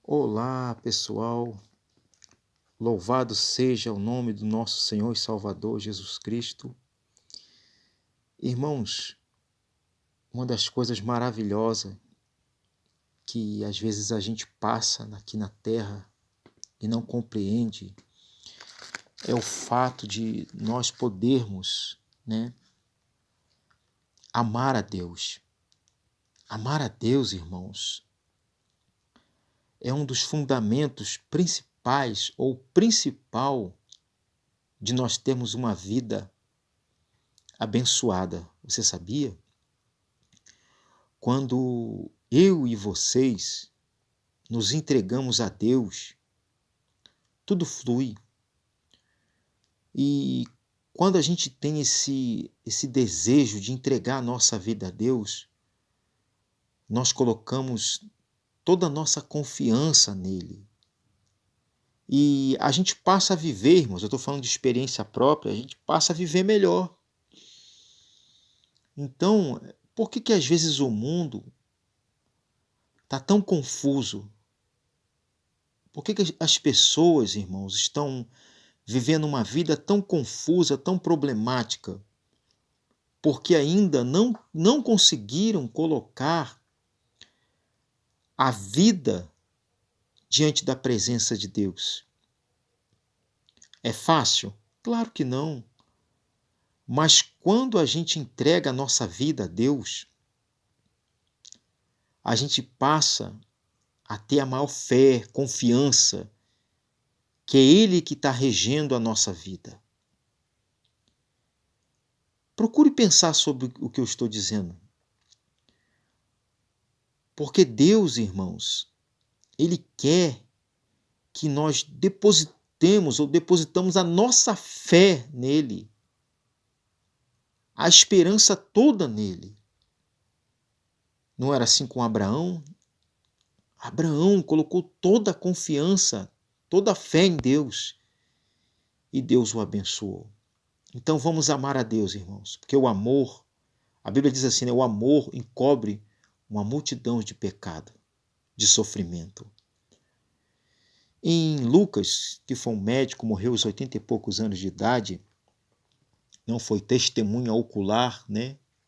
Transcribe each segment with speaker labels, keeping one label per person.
Speaker 1: Olá, pessoal. Louvado seja o nome do nosso Senhor e Salvador Jesus Cristo. Irmãos, uma das coisas maravilhosas que às vezes a gente passa aqui na terra e não compreende é o fato de nós podermos, amar a Deus. Amar a Deus, irmãos, é um dos fundamentos principais ou principal de nós termos uma vida abençoada. Você sabia? Quando eu e vocês nos entregamos a Deus, tudo flui. E quando a gente tem esse desejo de entregar a nossa vida a Deus, nós colocamos toda a nossa confiança nele. E a gente passa a viver, irmãos, eu estou falando de experiência própria, a gente passa a viver melhor. Então, por que às vezes o mundo está tão confuso? Por que as pessoas, irmãos, estão vivendo uma vida tão confusa, tão problemática? Porque ainda não conseguiram colocar a vida diante da presença de Deus. É fácil? Claro que não. Mas quando a gente entrega a nossa vida a Deus, a gente passa a ter a maior fé, confiança, que é Ele que está regendo a nossa vida. Procure pensar sobre o que eu estou dizendo. Porque Deus, irmãos, Ele quer que nós depositamos a nossa fé nele, a esperança toda nele. Não era assim com Abraão? Abraão colocou toda a confiança, toda a fé em Deus e Deus o abençoou. Então vamos amar a Deus, irmãos, porque o amor, a Bíblia diz assim, o amor encobre uma multidão de pecado, de sofrimento. Em Lucas, que foi um médico, morreu aos 80 e poucos anos de idade, não foi testemunha ocular,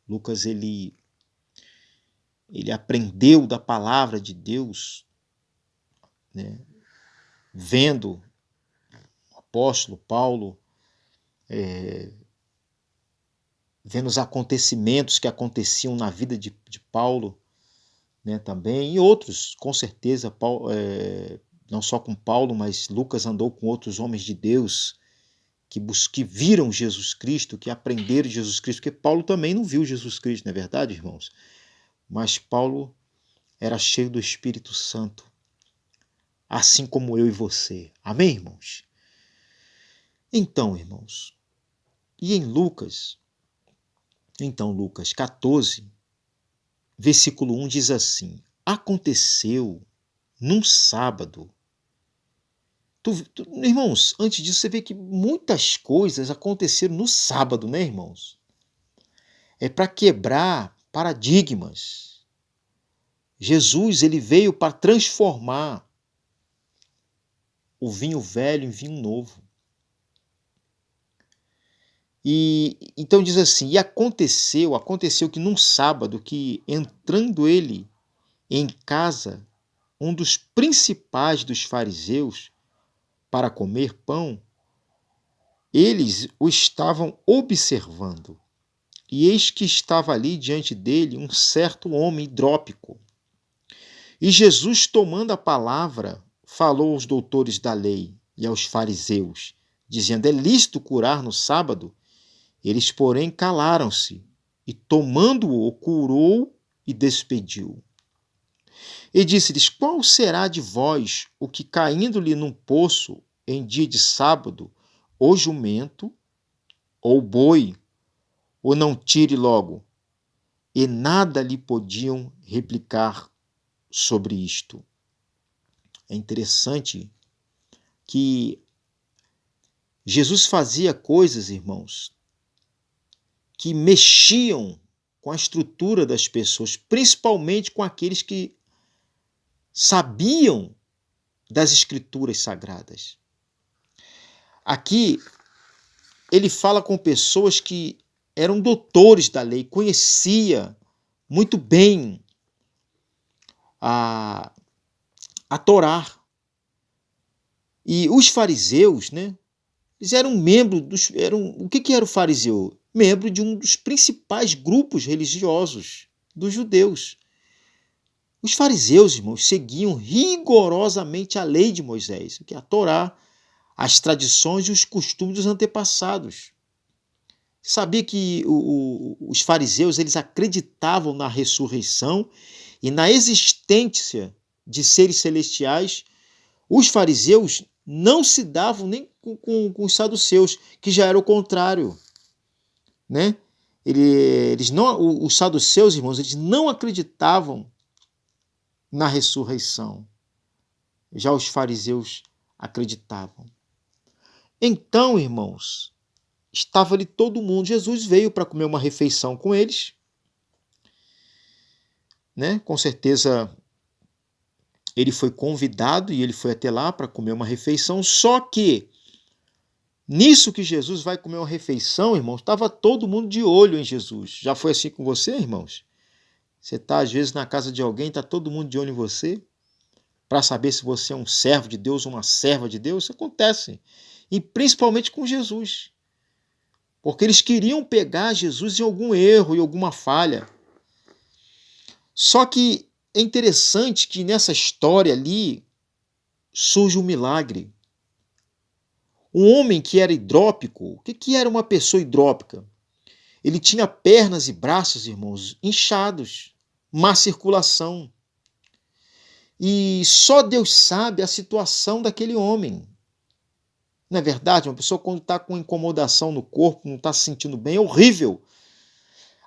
Speaker 1: Lucas, ele aprendeu da palavra de Deus, vendo o apóstolo Paulo, vendo os acontecimentos que aconteciam na vida de Paulo, também, e outros, com certeza, Paulo, não só com Paulo, mas Lucas andou com outros homens de Deus que viram Jesus Cristo, que aprenderam Jesus Cristo, porque Paulo também não viu Jesus Cristo, não é verdade, irmãos? Mas Paulo era cheio do Espírito Santo, assim como eu e você. Amém, irmãos? Então, irmãos, e em Lucas 14, versículo 1 diz assim: aconteceu num sábado. Irmãos, antes disso você vê que muitas coisas aconteceram no sábado, né, irmãos? É para quebrar paradigmas. Jesus, ele veio para transformar o vinho velho em vinho novo. E então diz assim: e aconteceu que num sábado, que entrando ele em casa, um dos principais dos fariseus, para comer pão, eles o estavam observando. E eis que estava ali diante dele um certo homem hidrópico. E Jesus, tomando a palavra, falou aos doutores da lei e aos fariseus, dizendo: é lícito curar no sábado? Eles, porém, calaram-se, e tomando-o, curou e despediu. E disse-lhes: qual será de vós o que, caindo-lhe num poço em dia de sábado, ou jumento, ou boi, ou não tire logo? E nada lhe podiam replicar sobre isto. É interessante que Jesus fazia coisas, irmãos, que mexiam com a estrutura das pessoas, principalmente com aqueles que sabiam das Escrituras Sagradas. Aqui, ele fala com pessoas que eram doutores da lei, conhecia muito bem a Torá. E os fariseus, né? Eles eram membros dos... o que era o fariseu? Membro de um dos principais grupos religiosos dos judeus. Os fariseus, irmãos, seguiam rigorosamente a lei de Moisés, que é a Torá, as tradições e os costumes dos antepassados. Sabia que os fariseus eles acreditavam na ressurreição e na existência de seres celestiais? Os fariseus não se davam nem com os saduceus, que já era o contrário, né? Os saduceus, irmãos, eles não acreditavam na ressurreição. Já os fariseus acreditavam. Então, irmãos, estava ali todo mundo. Jesus veio para comer uma refeição com eles, né? Com certeza ele foi convidado e ele foi até lá para comer uma refeição, só que nisso que Jesus vai comer uma refeição, irmãos, estava todo mundo de olho em Jesus. Já foi assim com você, irmãos? Você está, às vezes, na casa de alguém, está todo mundo de olho em você, para saber se você é um servo de Deus ou uma serva de Deus? Isso acontece. E principalmente com Jesus. Porque eles queriam pegar Jesus em algum erro, em alguma falha. Só que é interessante que nessa história ali surge um milagre. Um homem que era hidrópico, o que era uma pessoa hidrópica? Ele tinha pernas e braços, irmãos, inchados, má circulação. E só Deus sabe a situação daquele homem. Não é verdade? Uma pessoa quando está com incomodação no corpo, não está se sentindo bem, é horrível.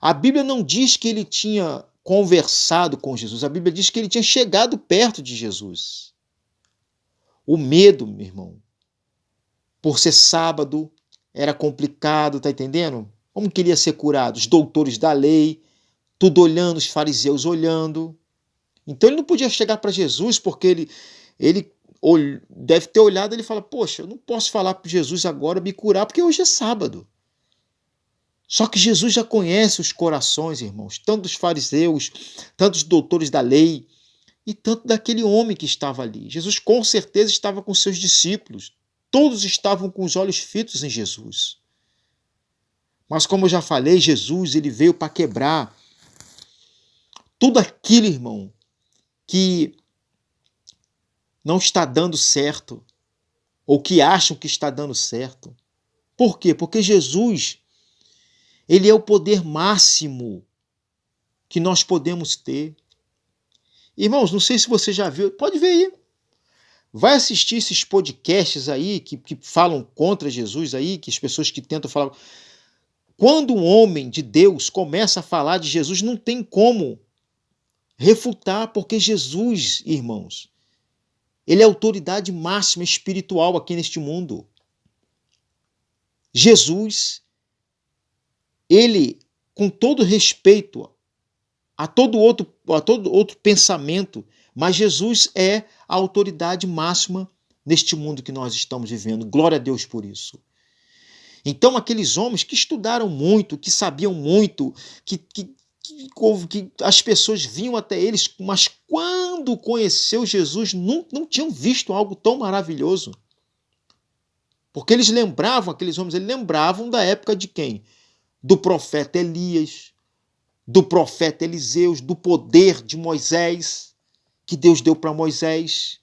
Speaker 1: A Bíblia não diz que ele tinha conversado com Jesus, a Bíblia diz que ele tinha chegado perto de Jesus. O medo, meu irmão, por ser sábado, era complicado, tá entendendo? Como que ele ia ser curado? Os doutores da lei, tudo olhando, os fariseus olhando. Então ele não podia chegar para Jesus, porque ele deve ter olhado e ele fala, poxa, eu não posso falar para Jesus agora me curar, porque hoje é sábado. Só que Jesus já conhece os corações, irmãos, tanto dos fariseus, tanto dos doutores da lei, e tanto daquele homem que estava ali. Jesus com certeza estava com seus discípulos. Todos estavam com os olhos fitos em Jesus. Mas como eu já falei, Jesus ele veio para quebrar tudo aquilo, irmão, que não está dando certo, ou que acham que está dando certo. Por quê? Porque Jesus, ele é o poder máximo que nós podemos ter. Irmãos, não sei se você já viu, pode ver aí. Vai assistir esses podcasts aí que falam contra Jesus aí, que as pessoas que tentam falar. Quando um homem de Deus começa a falar de Jesus, não tem como refutar, porque Jesus, irmãos, ele é a autoridade máxima espiritual aqui neste mundo. Jesus, ele, com todo respeito a todo outro pensamento, mas Jesus é a autoridade máxima neste mundo que nós estamos vivendo. Glória a Deus por isso. Então, aqueles homens que estudaram muito, que sabiam muito, que as pessoas vinham até eles, mas quando conheceu Jesus, não tinham visto algo tão maravilhoso. Porque eles lembravam, aqueles homens, eles lembravam da época de quem? Do profeta Elias, do profeta Eliseus, do poder de Moisés, que Deus deu para Moisés.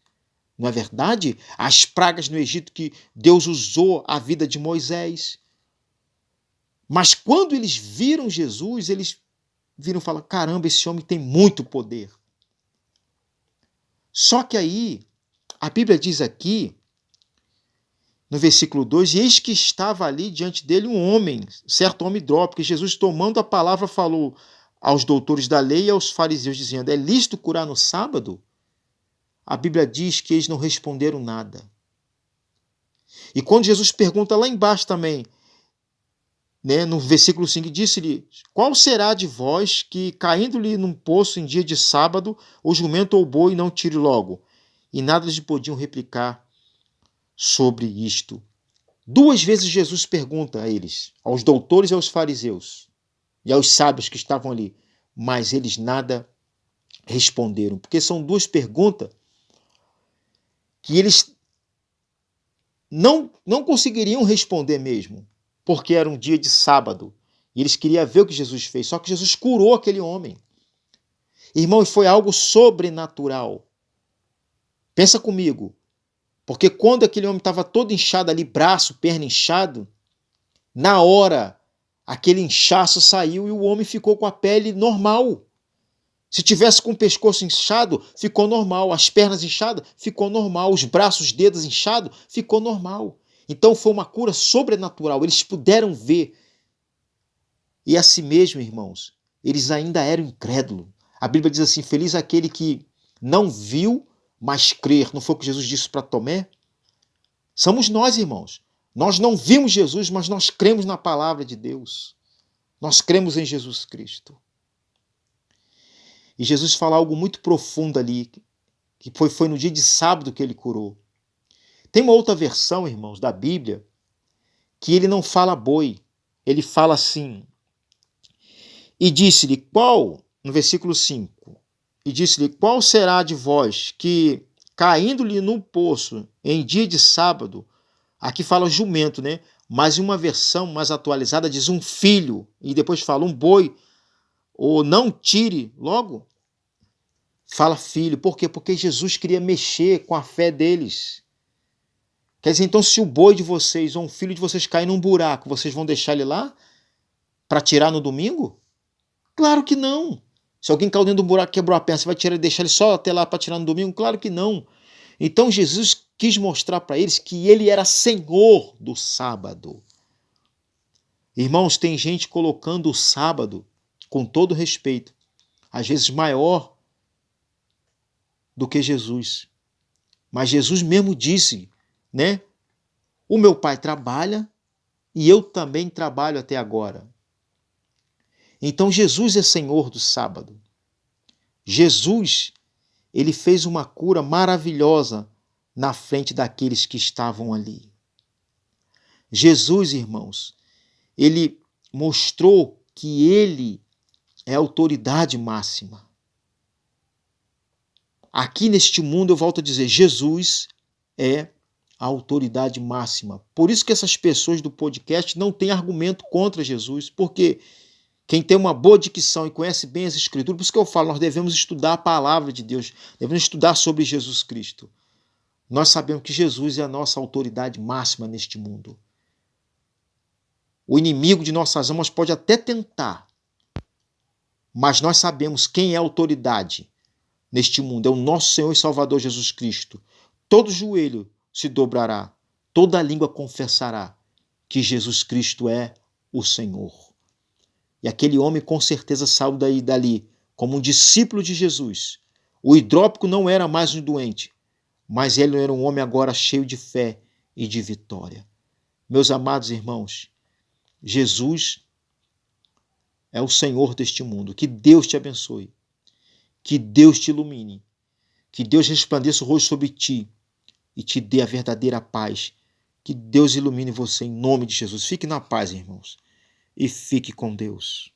Speaker 1: Não é verdade? As pragas no Egito que Deus usou a vida de Moisés. Mas quando eles viram Jesus, eles viram e falaram, caramba, esse homem tem muito poder. Só que aí, a Bíblia diz aqui, no versículo 2, e eis que estava ali diante dele um homem, certo homem hidrópico, e Jesus, tomando a palavra, falou aos doutores da lei e aos fariseus, dizendo, é lícito curar no sábado? A Bíblia diz que eles não responderam nada. E quando Jesus pergunta lá embaixo também, né, no versículo 5, disse-lhe, qual será de vós que, caindo-lhe num poço em dia de sábado, o jumento ou o boi não tire logo? e nada lhes podiam replicar sobre isto. 2 vezes Jesus pergunta a eles, aos doutores e aos fariseus, e aos sábios que estavam ali, mas eles nada responderam, porque são 2 perguntas que eles não conseguiriam responder mesmo, porque era um dia de sábado, e eles queriam ver o que Jesus fez, só que Jesus curou aquele homem. Irmãos, foi algo sobrenatural. Pensa comigo, porque quando aquele homem estava todo inchado ali, braço, perna inchado, na hora, aquele inchaço saiu e o homem ficou com a pele normal. Se tivesse com o pescoço inchado, ficou normal. As pernas inchadas, ficou normal. Os braços, os dedos inchados, ficou normal. Então foi uma cura sobrenatural. Eles puderam ver. E assim mesmo, irmãos, eles ainda eram incrédulos. A Bíblia diz assim, feliz aquele que não viu, mas crer. Não foi o que Jesus disse para Tomé? Somos nós, irmãos. Nós não vimos Jesus, mas nós cremos na palavra de Deus. Nós cremos em Jesus Cristo. E Jesus fala algo muito profundo ali, que foi no dia de sábado que ele curou. Tem uma outra versão, irmãos, da Bíblia, que ele não fala boi. Ele fala assim, e disse-lhe qual, no versículo 5, e disse-lhe qual será de vós que, caindo-lhe num poço em dia de sábado, aqui fala jumento, né? Mas em uma versão mais atualizada diz um filho, e depois fala um boi, ou não tire, logo fala filho. Por quê? Porque Jesus queria mexer com a fé deles. Quer dizer, então se o boi de vocês ou um filho de vocês cair num buraco, vocês vão deixar ele lá para tirar no domingo? Claro que não. Se alguém caiu dentro do buraco e quebrou a perna, você vai tirar, deixar ele só até lá para tirar no domingo? Claro que não. Então Jesus quis mostrar para eles que ele era Senhor do sábado. Irmãos, tem gente colocando o sábado, com todo respeito, às vezes maior do que Jesus. Mas Jesus mesmo disse, né? O meu pai trabalha e eu também trabalho até agora. Então Jesus é Senhor do sábado. Jesus, ele fez uma cura maravilhosa na frente daqueles que estavam ali. Jesus, irmãos, ele mostrou que ele é a autoridade máxima. Aqui neste mundo, eu volto a dizer, Jesus é a autoridade máxima. Por isso que essas pessoas do podcast não têm argumento contra Jesus, porque quem tem uma boa dicção e conhece bem as Escrituras, por isso que eu falo, nós devemos estudar a palavra de Deus, devemos estudar sobre Jesus Cristo. Nós sabemos que Jesus é a nossa autoridade máxima neste mundo. O inimigo de nossas almas pode até tentar, mas nós sabemos quem é a autoridade neste mundo. É o nosso Senhor e Salvador Jesus Cristo. Todo joelho se dobrará, toda língua confessará que Jesus Cristo é o Senhor. E aquele homem com certeza saiu dali como um discípulo de Jesus. O hidrópico não era mais um doente, mas ele era um homem agora cheio de fé e de vitória. Meus amados irmãos, Jesus é o Senhor deste mundo. Que Deus te abençoe. Que Deus te ilumine. Que Deus resplandeça o rosto sobre ti e te dê a verdadeira paz. Que Deus ilumine você em nome de Jesus. Fique na paz, irmãos. E fique com Deus.